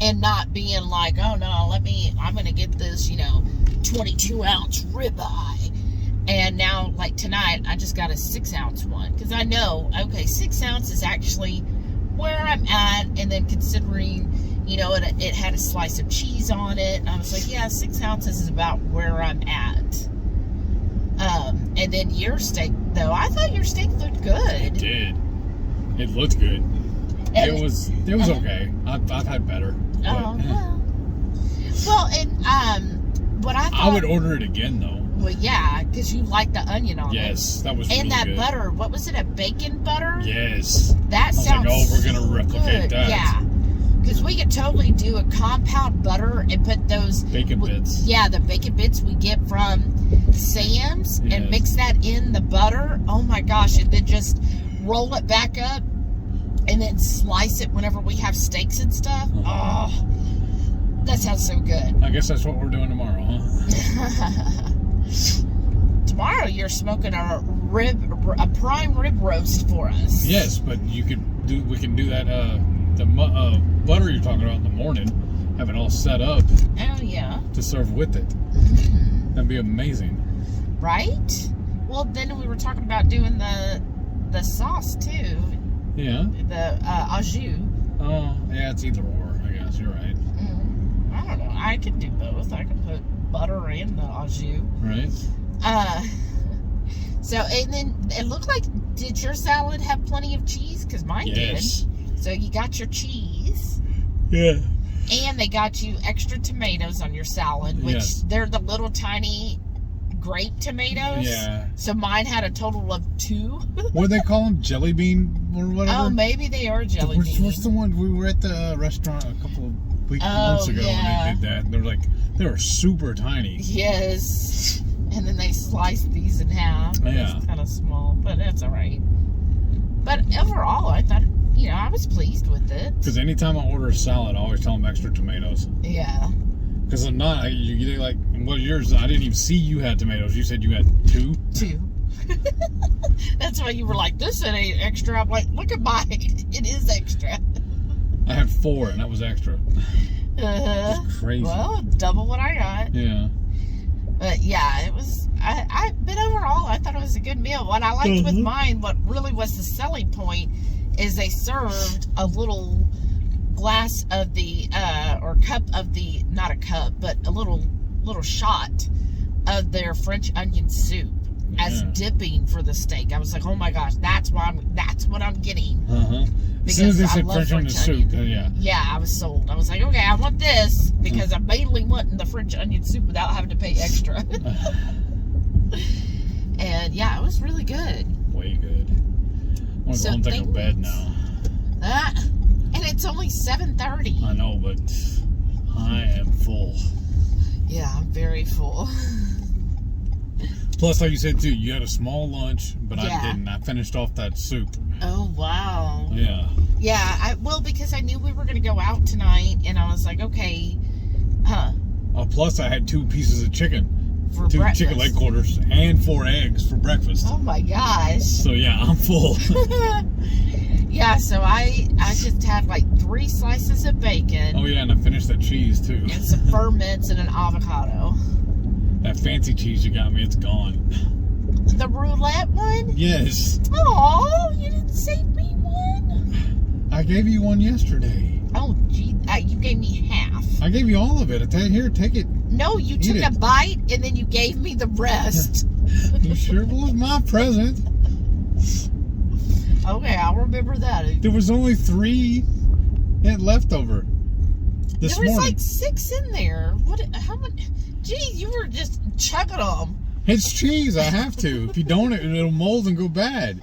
[SPEAKER 2] And not being like, oh no, I'm gonna get this, 22-ounce ribeye. And now, like tonight, I just got a 6-ounce one. Because I know, okay, 6 ounce is actually where I'm at. And then considering, it had a slice of cheese on it. I was like, yeah, 6 ounces is about where I'm at. And then your steak, though, I thought your steak looked good.
[SPEAKER 1] It did. It looked good.
[SPEAKER 2] And
[SPEAKER 1] it was okay. I've had better.
[SPEAKER 2] Oh, well, and what I thought,
[SPEAKER 1] I would order it again though.
[SPEAKER 2] Well, yeah, because you like the onion on it.
[SPEAKER 1] Yes, that was
[SPEAKER 2] and
[SPEAKER 1] really
[SPEAKER 2] that
[SPEAKER 1] good.
[SPEAKER 2] Butter. What was it? A bacon butter?
[SPEAKER 1] Yes.
[SPEAKER 2] That sounds.
[SPEAKER 1] Like, we're gonna replicate that.
[SPEAKER 2] Yeah, because we could totally do a compound butter and put those
[SPEAKER 1] bacon bits.
[SPEAKER 2] Yeah, the bacon bits we get from Sam's and mix that in the butter. Oh my gosh! And then just roll it back up. And then slice it whenever we have steaks and stuff. Oh, that sounds so good.
[SPEAKER 1] I guess that's what we're doing tomorrow, huh?
[SPEAKER 2] Tomorrow you're smoking a prime rib roast for us.
[SPEAKER 1] Yes, but we can do that. The butter you're talking about in the morning, have it all set up.
[SPEAKER 2] Oh yeah. To
[SPEAKER 1] serve with it. That'd be amazing.
[SPEAKER 2] Right? Well, then we were talking about doing the sauce too.
[SPEAKER 1] Yeah.
[SPEAKER 2] The au jus. Oh,
[SPEAKER 1] yeah, it's either or, I guess. You're right.
[SPEAKER 2] I don't know. I could do both. I could put butter in the au jus.
[SPEAKER 1] Right.
[SPEAKER 2] So, and then it looked like, did your salad have plenty of cheese? Because mine did. So you got your cheese.
[SPEAKER 1] Yeah.
[SPEAKER 2] And they got you extra tomatoes on your salad, which they're the little tiny grape tomatoes.
[SPEAKER 1] Yeah.
[SPEAKER 2] So mine had a total of 2.
[SPEAKER 1] What do they call them? Jelly bean or whatever?
[SPEAKER 2] Oh, maybe they are jelly bean.
[SPEAKER 1] What's the one? We were at the restaurant a couple of months ago when they did that. They were super tiny.
[SPEAKER 2] Yes. And then they sliced these in half.
[SPEAKER 1] Yeah.
[SPEAKER 2] It's kind of small, but that's all right. But overall, I thought, I was pleased with it.
[SPEAKER 1] Because anytime I order a salad, I always tell them extra tomatoes.
[SPEAKER 2] Yeah.
[SPEAKER 1] Because I'm not, you get like, well, yours, I didn't even see you had tomatoes. You said you had 2?
[SPEAKER 2] 2. That's why you were like, this ain't extra. I'm like, look at mine. It is extra.
[SPEAKER 1] I had 4, and that was extra. Crazy.
[SPEAKER 2] Well, double what I got.
[SPEAKER 1] Yeah.
[SPEAKER 2] But yeah, it was, but overall, I thought it was a good meal. What I liked with mine, what really was the selling point, is they served a little glass of the, or cup of the, not a cup, but a little shot of their French onion soup as dipping for the steak. I was like, oh my gosh, that's what I'm getting.
[SPEAKER 1] As soon as they said French onion soup,
[SPEAKER 2] yeah, I was sold. I was like, okay, I want this because I'm mainly wanting the French onion soup without having to pay extra. And yeah, it was really good.
[SPEAKER 1] Way good. I'm going to go and take a bed now.
[SPEAKER 2] And it's only 7:30.
[SPEAKER 1] I know, but I am full.
[SPEAKER 2] Yeah, I'm very full.
[SPEAKER 1] Plus, like you said, too, you had a small lunch, but I didn't. I finished off that soup.
[SPEAKER 2] Oh, wow.
[SPEAKER 1] Yeah.
[SPEAKER 2] Yeah, because I knew we were going to go out tonight, and I was like, okay,
[SPEAKER 1] plus, I had 2 pieces of chicken.
[SPEAKER 2] For
[SPEAKER 1] 2
[SPEAKER 2] breakfast.
[SPEAKER 1] Chicken leg quarters and 4 eggs for breakfast.
[SPEAKER 2] Oh, my gosh.
[SPEAKER 1] So, yeah, I'm full.
[SPEAKER 2] Yeah, so I just had like 3 slices of bacon.
[SPEAKER 1] Oh, yeah, and I finished that cheese, too.
[SPEAKER 2] And some ferments and an avocado.
[SPEAKER 1] That fancy cheese you got me, it's gone.
[SPEAKER 2] The roulette one?
[SPEAKER 1] Yes.
[SPEAKER 2] Oh, you didn't save me one?
[SPEAKER 1] I gave you one yesterday.
[SPEAKER 2] Oh, gee, you gave me half.
[SPEAKER 1] I gave you all of it. I tell you, here, take it.
[SPEAKER 2] No, you took a bite and then you gave me the rest.
[SPEAKER 1] You sure was my present.
[SPEAKER 2] Okay, I'll remember that.
[SPEAKER 1] There was only 3 left over this morning.
[SPEAKER 2] There was like 6 in there. How much? Gee, you were just chugging them.
[SPEAKER 1] It's cheese. I have to. If you don't, it'll mold and go bad.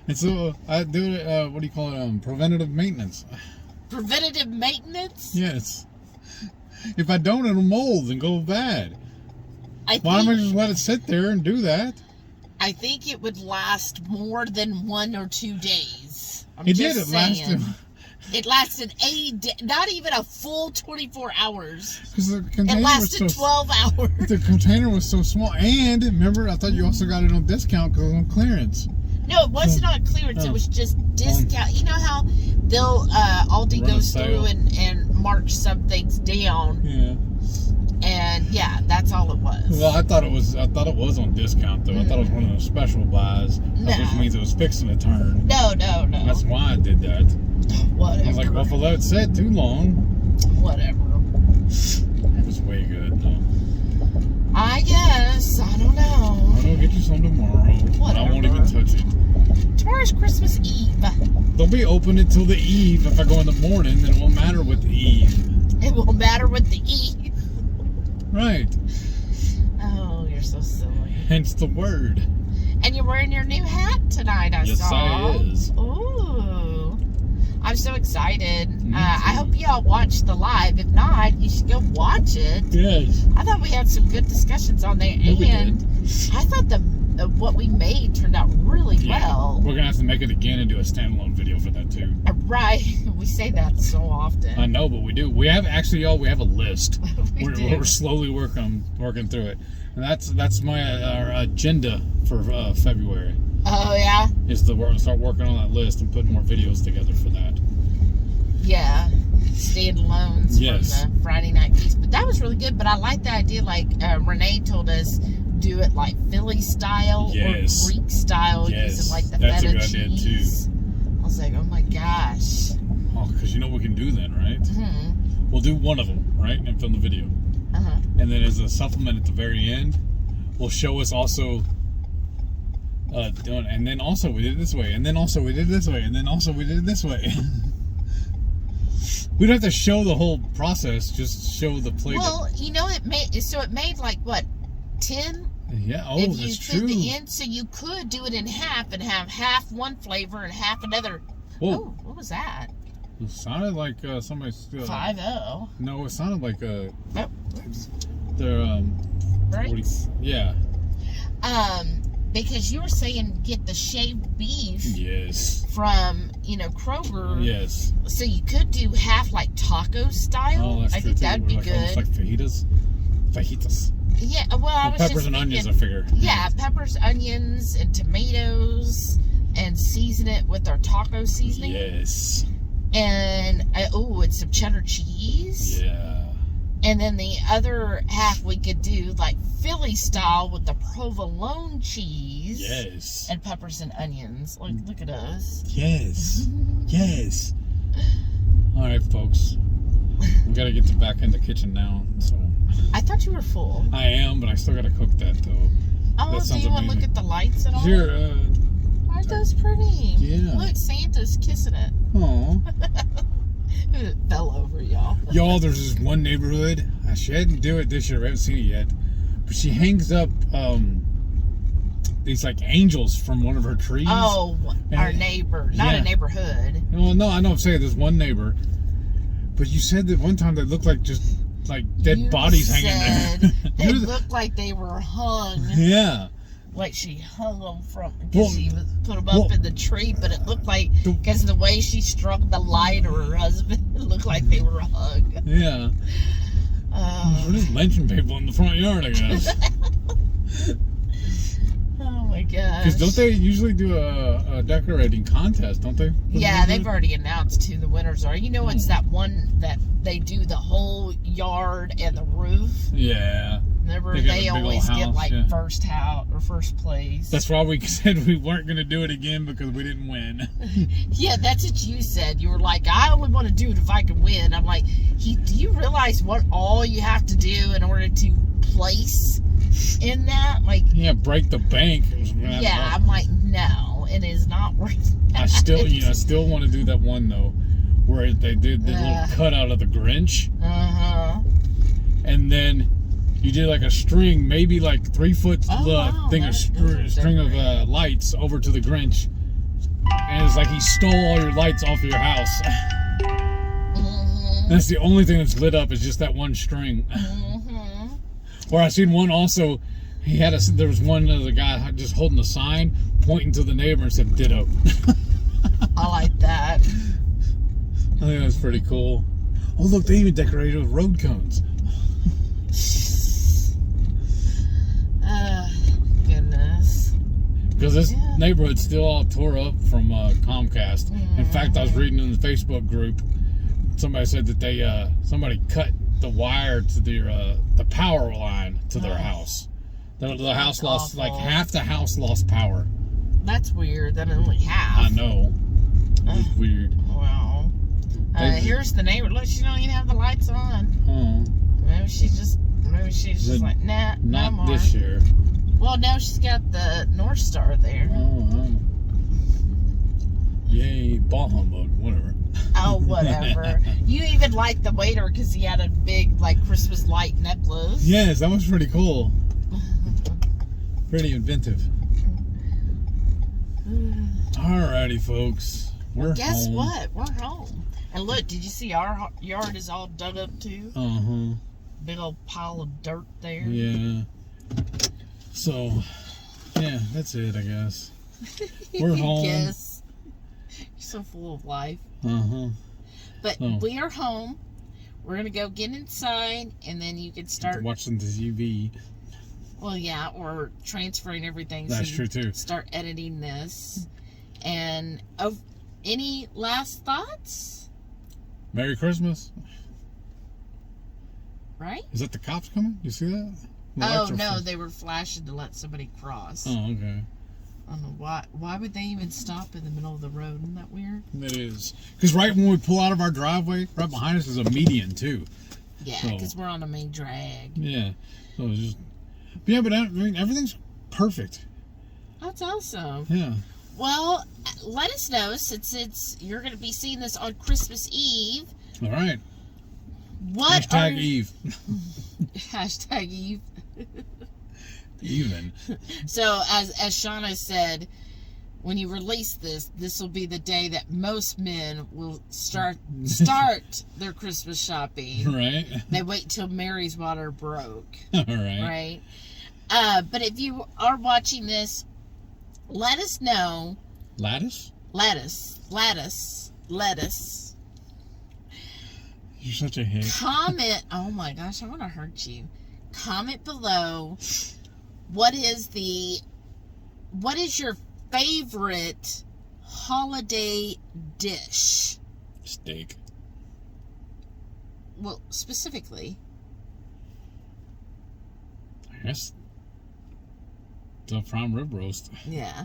[SPEAKER 1] And so I do it. What do you call it? Preventative maintenance.
[SPEAKER 2] Preventative maintenance?
[SPEAKER 1] Yes. If I don't, it'll mold and go bad. Why don't I just let it sit there and do that?
[SPEAKER 2] I think it would last more than 1 or 2 days.
[SPEAKER 1] It did. It lasted.
[SPEAKER 2] It lasted not even a full 24 hours.
[SPEAKER 1] Because the container
[SPEAKER 2] it lasted
[SPEAKER 1] was
[SPEAKER 2] 12 hours.
[SPEAKER 1] The container was so small. And remember, I thought you also got it on discount because it was on clearance.
[SPEAKER 2] No, it wasn't on clearance. It was just discount. You know how they'll Aldi goes through and mark some things down.
[SPEAKER 1] Yeah.
[SPEAKER 2] And yeah, that's all it was.
[SPEAKER 1] Well, I thought it was on discount though. I thought it was one of those special buys, which means it was fixing to turn.
[SPEAKER 2] No.
[SPEAKER 1] That's why I did that.
[SPEAKER 2] Whatever.
[SPEAKER 1] I was like, well, if I let it sit too long.
[SPEAKER 2] Whatever.
[SPEAKER 1] It was way good though.
[SPEAKER 2] I guess. I don't know.
[SPEAKER 1] I'll get you some tomorrow.
[SPEAKER 2] Whatever.
[SPEAKER 1] I won't even touch it.
[SPEAKER 2] Tomorrow's Christmas Eve.
[SPEAKER 1] They'll be open until the eve. If I go in the morning, then it won't matter with the eve.
[SPEAKER 2] It won't matter with the eve.
[SPEAKER 1] Right.
[SPEAKER 2] Oh, you're so silly.
[SPEAKER 1] Hence the word.
[SPEAKER 2] And you're wearing your new hat tonight, I saw.
[SPEAKER 1] Yes, I is.
[SPEAKER 2] Ooh. I'm so excited. I hope y'all watched the live. If not, you should go watch it.
[SPEAKER 1] Yes.
[SPEAKER 2] I thought we had some good discussions on there.
[SPEAKER 1] Yeah,
[SPEAKER 2] and I thought what we made turned out really well.
[SPEAKER 1] We're going to have to make it again and do a standalone video for that too.
[SPEAKER 2] Right. We say that so often.
[SPEAKER 1] I know, but we do. We have actually, y'all, we have a list.
[SPEAKER 2] We're
[SPEAKER 1] slowly working through it. And that's my agenda for February.
[SPEAKER 2] Oh, yeah?
[SPEAKER 1] Is to start working on that list and putting more videos together for that.
[SPEAKER 2] Yeah. Standalones from the Friday night feast. But that was really good. But I like the idea, like Renee told us, do it like Philly style or Greek style using like the
[SPEAKER 1] that's
[SPEAKER 2] feta
[SPEAKER 1] a good
[SPEAKER 2] cheese.
[SPEAKER 1] idea too.
[SPEAKER 2] I was like, oh my gosh.
[SPEAKER 1] Oh, because you know what we can do then, right?
[SPEAKER 2] Mm-hmm.
[SPEAKER 1] We'll do one of them, right? And film the video.
[SPEAKER 2] Uh-huh.
[SPEAKER 1] And then as a supplement at the very end, we'll show us also doing, and then also we did it this way, and then also we did it this way, and then also we did it this way. We don't have to show the whole process, just show the plate.
[SPEAKER 2] Well, you know, it made like what, 10?
[SPEAKER 1] Yeah, oh,
[SPEAKER 2] if
[SPEAKER 1] that's
[SPEAKER 2] you
[SPEAKER 1] true.
[SPEAKER 2] The end, so you could do it in half and have half one flavor and half another.
[SPEAKER 1] Whoa.
[SPEAKER 2] Oh, what was that?
[SPEAKER 1] It sounded like somebody.
[SPEAKER 2] 5-0.
[SPEAKER 1] No, it sounded like
[SPEAKER 2] Oh, oops.
[SPEAKER 1] their
[SPEAKER 2] Brakes?
[SPEAKER 1] Yeah.
[SPEAKER 2] Because you were saying get the shaved beef.
[SPEAKER 1] Yes.
[SPEAKER 2] From Kroger.
[SPEAKER 1] Yes.
[SPEAKER 2] So you could do half like taco style.
[SPEAKER 1] Oh, that's
[SPEAKER 2] I
[SPEAKER 1] true
[SPEAKER 2] think
[SPEAKER 1] too.
[SPEAKER 2] that'd be
[SPEAKER 1] like,
[SPEAKER 2] good.
[SPEAKER 1] Almost like fajitas.
[SPEAKER 2] Yeah, well, I was
[SPEAKER 1] peppers
[SPEAKER 2] just
[SPEAKER 1] and
[SPEAKER 2] thinking,
[SPEAKER 1] onions, I figure.
[SPEAKER 2] Yeah, peppers, onions, and tomatoes, and season it with our taco seasoning.
[SPEAKER 1] Yes.
[SPEAKER 2] And and some cheddar cheese.
[SPEAKER 1] Yeah.
[SPEAKER 2] And then the other half we could do like Philly style with the provolone cheese.
[SPEAKER 1] Yes.
[SPEAKER 2] And peppers and onions. Look at us.
[SPEAKER 1] Yes. Yes. All right, folks. We got to get back in the kitchen now. So.
[SPEAKER 2] I thought you were full.
[SPEAKER 1] I am, but I still got to cook that though.
[SPEAKER 2] Oh, do you want to look at the lights at all?
[SPEAKER 1] Sure.
[SPEAKER 2] Aren't those pretty?
[SPEAKER 1] Yeah.
[SPEAKER 2] Look, Santa's kissing it.
[SPEAKER 1] Aw.
[SPEAKER 2] It fell over, y'all.
[SPEAKER 1] Y'all, there's this one neighborhood. She didn't do it this year. We haven't seen it yet. But she hangs up these like angels from one of her trees.
[SPEAKER 2] Oh, our neighbor. Not a neighborhood.
[SPEAKER 1] Well, no, I know I'm saying there's one neighbor. But you said that one time they looked like just like dead bodies hanging there.
[SPEAKER 2] They looked like they were hung.
[SPEAKER 1] Yeah.
[SPEAKER 2] Like she hung them because she put them up in the tree, but it looked like, because of the way she struck the light or her husband, it looked like they were hung.
[SPEAKER 1] Yeah. We're just lynching people in the front yard, I guess.
[SPEAKER 2] Oh my gosh.
[SPEAKER 1] Because don't they usually do a decorating contest, don't they?
[SPEAKER 2] Yeah, they've already announced who the winners are. You know, it's that one that they do the whole yard and the roof.
[SPEAKER 1] Yeah.
[SPEAKER 2] And neighbor,
[SPEAKER 1] They got a
[SPEAKER 2] they
[SPEAKER 1] big old
[SPEAKER 2] always get
[SPEAKER 1] house,
[SPEAKER 2] like
[SPEAKER 1] yeah.
[SPEAKER 2] first house or first place.
[SPEAKER 1] That's why we said we weren't going to do it again because we didn't win.
[SPEAKER 2] Yeah, that's what you said. You were like, I only want to do it if I can win. I'm like, do you realize what all you have to do in order to place in that? Like,
[SPEAKER 1] Yeah, break the bank.
[SPEAKER 2] yeah, I'm like, no, it is not worth that.
[SPEAKER 1] I still want to do that one though, where they did the little cutout of the Grinch. And then you did like a string, maybe like 3 foot string of lights over to the Grinch. And it's like he stole all your lights off of your house. That's the only thing that's lit up is just that one string. Or I seen one also, there was one of the guy just holding a sign, pointing to the neighbor and said ditto.
[SPEAKER 2] I like that.
[SPEAKER 1] I think that's pretty cool. Oh look, they even decorated with road cones.
[SPEAKER 2] Goodness.
[SPEAKER 1] Because this neighborhood's still all tore up from Comcast. In fact, I was reading in the Facebook group, somebody said that somebody cut the wire to the power line to their house. The house lost, like half the house lost power.
[SPEAKER 2] That's weird. That only half.
[SPEAKER 1] I know. It's weird.
[SPEAKER 2] Wow. Here's the neighbor. Look, she don't even have the lights on. Maybe she's just like, nah,
[SPEAKER 1] not
[SPEAKER 2] no more.
[SPEAKER 1] this year.
[SPEAKER 2] Well, now she's got the North Star there.
[SPEAKER 1] Yay, ball humbug, whatever.
[SPEAKER 2] Oh, whatever. You even liked the waiter because he had a big, like, Christmas light necklace.
[SPEAKER 1] Yes, that was pretty cool. Pretty inventive. Alrighty, folks.
[SPEAKER 2] Guess what? We're home. And look, did you see our yard is all dug up too? Big old pile of dirt there.
[SPEAKER 1] Yeah. So, yeah, that's it, I guess. We're home.
[SPEAKER 2] Yes. You're so full of life. But we are home. We're going to go get inside, and then you can start
[SPEAKER 1] watching the TV.
[SPEAKER 2] Well, yeah, or transferring everything.
[SPEAKER 1] That's
[SPEAKER 2] so
[SPEAKER 1] true, too.
[SPEAKER 2] Start editing this. And any last thoughts?
[SPEAKER 1] Merry Christmas.
[SPEAKER 2] Right?
[SPEAKER 1] Is that the cops coming? You see that?
[SPEAKER 2] Oh, no, they were flashing to let somebody cross.
[SPEAKER 1] Oh, okay.
[SPEAKER 2] I don't know why. Why would they even stop in the middle of the road? Isn't that weird?
[SPEAKER 1] It is. Because right when we pull out of our driveway, right behind us is a median, too.
[SPEAKER 2] Yeah, because we're on a main drag.
[SPEAKER 1] Yeah. So it's just... Yeah, but I mean, everything's perfect.
[SPEAKER 2] That's awesome.
[SPEAKER 1] Yeah.
[SPEAKER 2] Well, let us know, since you're going to be seeing this on Christmas Eve.
[SPEAKER 1] All right.
[SPEAKER 2] What
[SPEAKER 1] Hashtag Eve.
[SPEAKER 2] Hashtag Eve.
[SPEAKER 1] Even.
[SPEAKER 2] So, as Shauna said, when you release this will be the day that most men will start their Christmas shopping.
[SPEAKER 1] Right.
[SPEAKER 2] They wait till Mary's water broke.
[SPEAKER 1] All right.
[SPEAKER 2] Right. But if you are watching this, let us know.
[SPEAKER 1] Lettuce. You're such a hick.
[SPEAKER 2] Comment. Oh my gosh, I want to hurt you. Comment below. What is your favorite holiday dish?
[SPEAKER 1] Steak.
[SPEAKER 2] Well, specifically.
[SPEAKER 1] I guess the prime rib roast.
[SPEAKER 2] Yeah,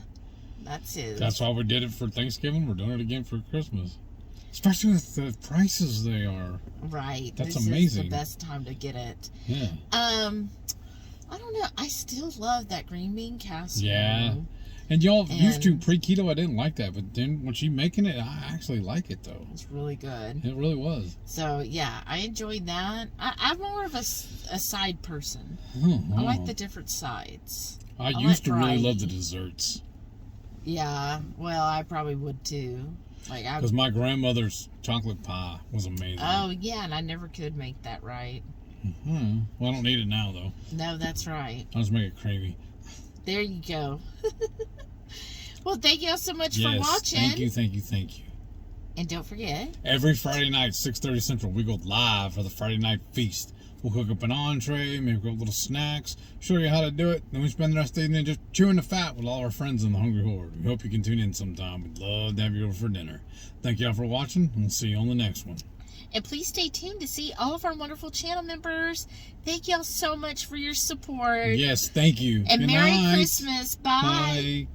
[SPEAKER 2] that's his.
[SPEAKER 1] That's why we did it for Thanksgiving. We're doing it again for Christmas. Especially with the prices they are.
[SPEAKER 2] Right.
[SPEAKER 1] That's
[SPEAKER 2] this
[SPEAKER 1] amazing.
[SPEAKER 2] This is the best time to get it.
[SPEAKER 1] Yeah.
[SPEAKER 2] I don't know. I still love that green bean casserole.
[SPEAKER 1] Yeah. And y'all used to pre-keto. I didn't like that, but then when she making it, I actually like it though.
[SPEAKER 2] It's really good.
[SPEAKER 1] It really was.
[SPEAKER 2] So yeah, I enjoyed that. I'm more of a side person. I like the different sides.
[SPEAKER 1] I used to really love the desserts.
[SPEAKER 2] Yeah. Well, I probably would too.
[SPEAKER 1] Because my grandmother's chocolate pie was amazing.
[SPEAKER 2] Oh yeah, and I never could make that right.
[SPEAKER 1] Well, I don't need it now though.
[SPEAKER 2] No, that's right.
[SPEAKER 1] I'll just make it creamy.
[SPEAKER 2] There you go. Well, thank you all so much for watching.
[SPEAKER 1] Thank you.
[SPEAKER 2] And don't forget,
[SPEAKER 1] every Friday night, 6:30 Central, we go live for the Friday night feast. We'll cook up an entree, maybe cook little snacks, show you how to do it. Then we spend the rest of the evening just chewing the fat with all our friends in the Hungry Horde. We hope you can tune in sometime. We'd love to have you over for dinner. Thank y'all for watching, and we'll see you on the next one.
[SPEAKER 2] And please stay tuned to see all of our wonderful channel members. Thank y'all so much for your support.
[SPEAKER 1] Yes, thank you.
[SPEAKER 2] And
[SPEAKER 1] Good
[SPEAKER 2] Merry
[SPEAKER 1] night.
[SPEAKER 2] Christmas. Bye.
[SPEAKER 1] Bye.